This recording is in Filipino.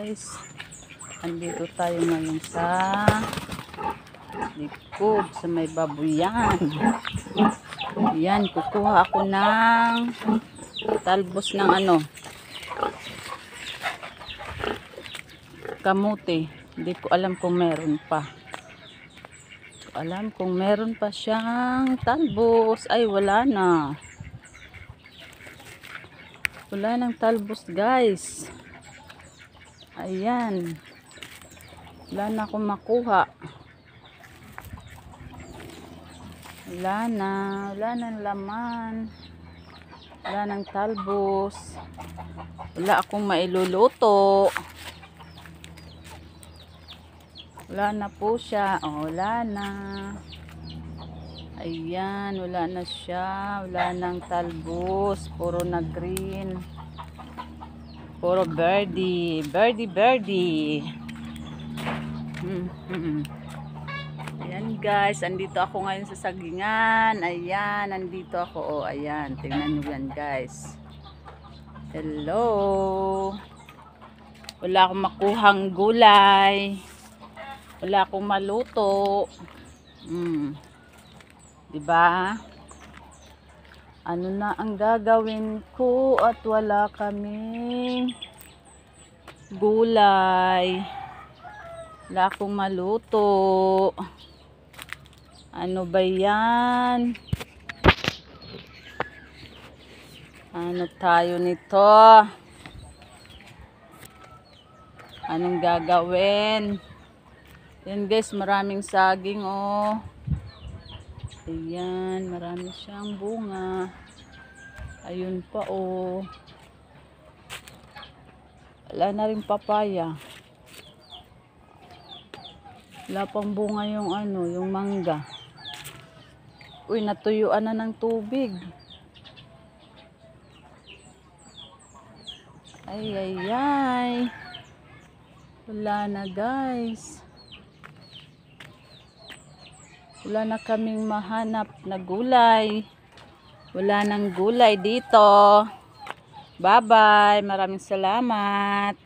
Guys, andito tayo ngayon sa likod sa may babuyan. Yan, kukuha ako ng talbos ng kamuti. Hindi ko alam kung meron pa. Alam kung meron pa siyang talbos. Ay, wala na. Wala nang talbos, guys. Ayan. Wala na akong makuha. Wala na. Wala nang laman. Wala nang talbos. Wala akong mailuluto. Wala na po siya. Oh, wala na. Ayan. Wala na siya. Wala nang talbos. Puro na green. Puro birdie. Birdie. Ayan guys. Andito ako ngayon sa sagingan. Ayan. Andito ako. Oh, ayan. Tingnan nyo yan guys. Hello. Wala akong makuhang gulay. Wala akong maluto. Diba? Ano na ang gagawin ko at wala kaming gulay. Wala akong maluto. Ano ba yan? Ano tayo nito? Anong gagawin? Yan guys, maraming saging oh. Ayan, marami siyang bunga. Ayun pa oh. Wala na rin papaya. Wala pang bunga yung yung mangga. Uy, natuyuan na ng tubig. Ay. Wala na guys. Wala na kaming mahanap na gulay. Wala nang gulay dito. Bye-bye. Maraming salamat.